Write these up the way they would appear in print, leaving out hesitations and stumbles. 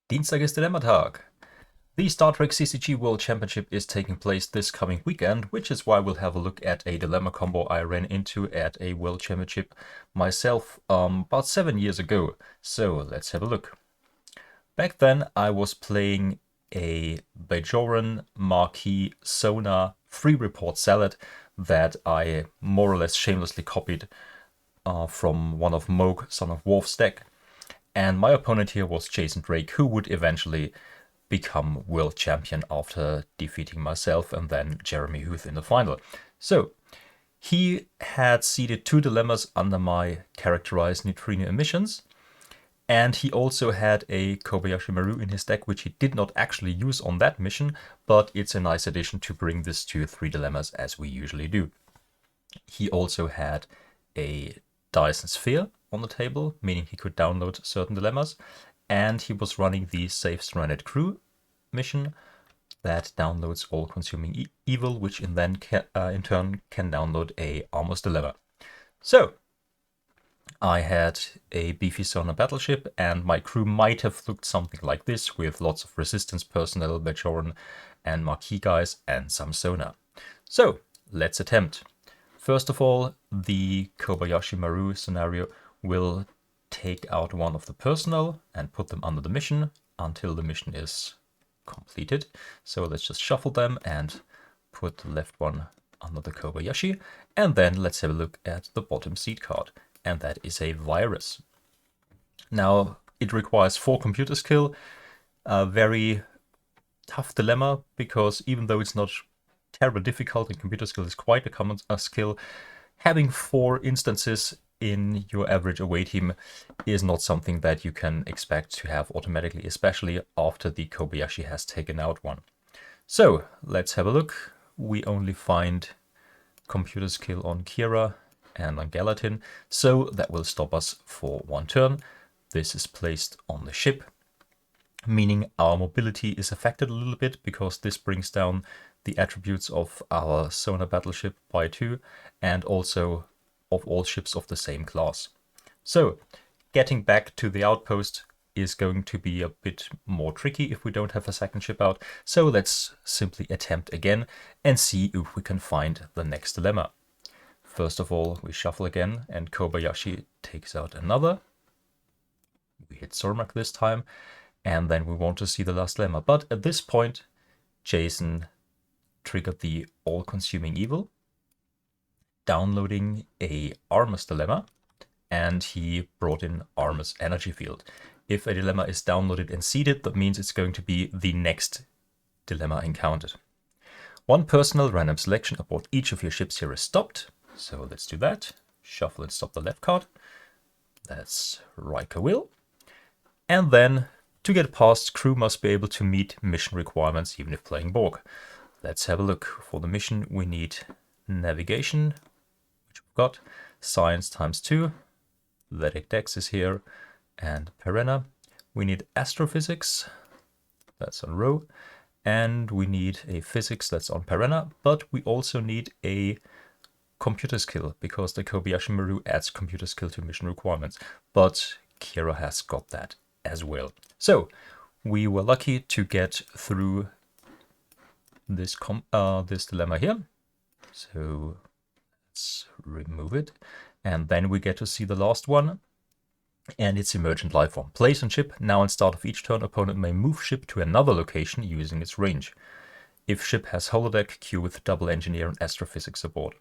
Dienstag ist Dilemmatag. The Star Trek CCG World Championship is taking place this coming weekend, which is why we'll have a look at a dilemma combo I ran into at a World Championship myself about 7 years ago. So let's have a look. Back then I was playing a Bajoran Maquis Sona free report salad that I more or less shamelessly copied from one of Moog, Son of Worf's deck. And my opponent here was Jason Drake, who would eventually become world champion after defeating myself and then Jeremy Huth in the final. So he had seeded 2 dilemmas under my characterized neutrino emissions, and he also had a Kobayashi Maru in his deck, which he did not actually use on that mission, but it's a nice addition to bring this to 3 dilemmas as we usually do. He also had a Dyson Sphere on the table, meaning he could download certain dilemmas, and he was running the Save Stranded Crew mission that downloads all-consuming evil, which in turn can download a Armor's Dilemma. So I had a beefy Sona battleship, and my crew might have looked something like this, with lots of resistance personnel, Bajoran and Maquis guys, and some Sona. So let's attempt. First of all, the Kobayashi Maru scenario will take out one of the personnel and put them under the mission until the mission is completed. So let's just shuffle them and put the left one under the Kobayashi. And then let's have a look at the bottom seed card. And that is a virus. Now, it requires 4 computer skill. A very tough dilemma, because even though it's not terribly difficult and computer skill is quite a common skill, having 4 instances in your average away team is not something that you can expect to have automatically, especially after the Kobayashi has taken out one. So let's have a look. We only find computer skill on Kira and on Gallatin, so that will stop us for 1 turn. This is placed on the ship, meaning our mobility is affected a little bit, because this brings down the attributes of our Sona battleship by 2, and also of all ships of the same class. So getting back to the outpost is going to be a bit more tricky if we don't have a second ship out. So let's simply attempt again and see if we can find the next dilemma. First of all, we shuffle again, and Kobayashi takes out another. We hit Sormak this time, and then we want to see the last dilemma. But at this point, Jason triggered the all-consuming evil, downloading a Armor's Dilemma, and he brought in Armor's Energy Field. If a dilemma is downloaded and seeded, that means it's going to be the next dilemma encountered. 1 personal random selection aboard each of your ships here is stopped. So let's do that. Shuffle and stop the left card. That's Riker Will. And then, to get past, crew must be able to meet mission requirements even if playing Borg. Let's have a look. For the mission we need navigation, which we've got, science ×2, Vedic Dex is here, and Perenna. We need astrophysics, that's on row, and we need a physics, that's on Perenna, but we also need a computer skill, because the Kobayashi Maru adds computer skill to mission requirements, but Kira has got that as well. So we were lucky to get through this dilemma here. So let's remove it, and then we get to see the last one, and it's Emergent Life Form. Place on ship. Now in start of each turn, opponent may move ship to another location using its range. If ship has holodeck, queue with double engineer and astrophysics aboard.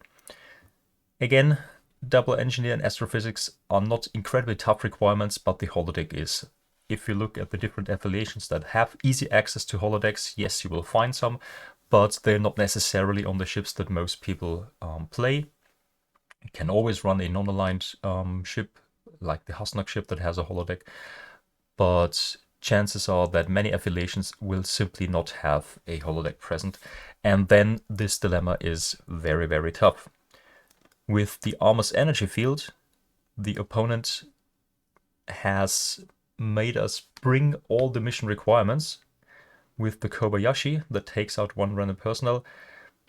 Again, double engineer and astrophysics are not incredibly tough requirements, but the holodeck is. If you look at the different affiliations that have easy access to holodecks, yes, you will find some, but they're not necessarily on the ships that most people play. You can always run a non-aligned ship, like the Hasnak ship that has a holodeck, but chances are that many affiliations will simply not have a holodeck present, and then this dilemma is very, very tough. With the Armor's Energy Field, the opponent has made us bring all the mission requirements. With the Kobayashi that takes out 1 random personnel,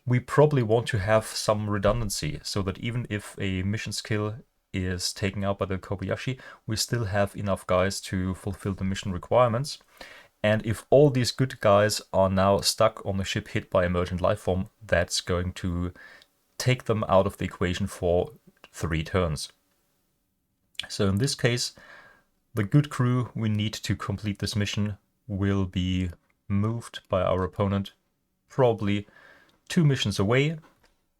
we probably want to have some redundancy, so that even if a mission skill is taken out by the Kobayashi, we still have enough guys to fulfill the mission requirements. And if all these good guys are now stuck on the ship hit by emergent life form, that's going to take them out of the equation for 3 turns. So in this case, the good crew we need to complete this mission will be moved by our opponent probably 2 missions away,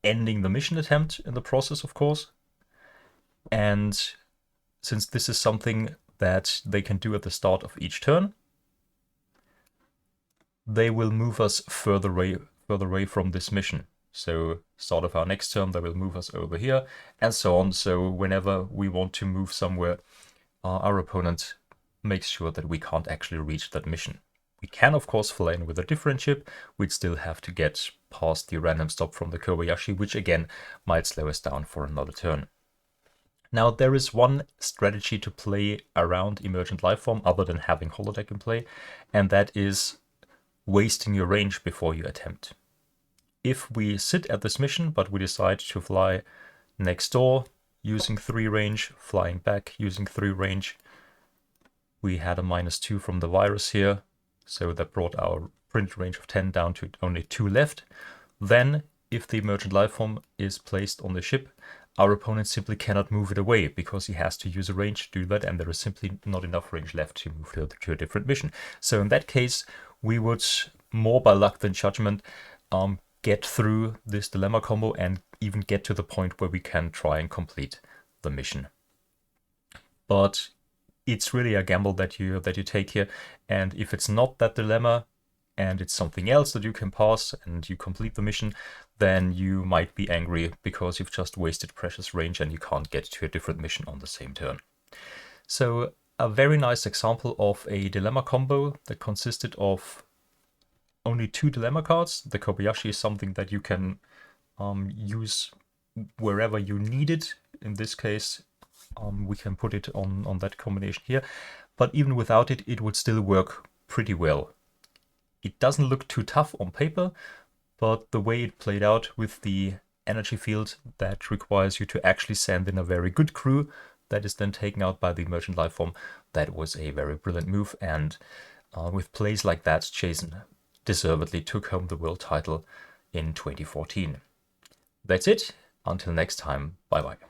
ending the mission attempt in the process, of course. And since this is something that they can do at the start of each turn, they will move us further away from this mission. So start of our next turn, they will move us over here, and so on. So whenever we want to move somewhere, our opponent makes sure that we can't actually reach that mission. We can, of course, fly in with a different ship. We'd still have to get past the random stop from the Kobayashi, which again might slow us down for another turn. Now, there is one strategy to play around Emergent Lifeform other than having holodeck in play, and that is wasting your range before you attempt. If we sit at this mission, but we decide to fly next door using 3 range, flying back using 3 range, we had a -2 from the virus here, so that brought our print range of 10 down to only 2 left. Then, if the emergent lifeform is placed on the ship, our opponent simply cannot move it away because he has to use a range to do that, and there is simply not enough range left to move to a different mission. So in that case, we would, more by luck than judgment, get through this dilemma combo and even get to the point where we can try and complete the mission. But it's really a gamble that you take here, and if it's not that dilemma and it's something else that you can pass and you complete the mission, then you might be angry because you've just wasted precious range and you can't get to a different mission on the same turn. So a very nice example of a dilemma combo that consisted of only 2 dilemma cards. The Kobayashi is something that you can use wherever you need it. In this case, we can put it on that combination here. But even without it, it would still work pretty well. It doesn't look too tough on paper, but the way it played out with the energy field that requires you to actually send in a very good crew that is then taken out by the emergent lifeform, that was a very brilliant move. And with plays like that, Jason deservedly took home the world title in 2014. That's it. Until next time, bye bye.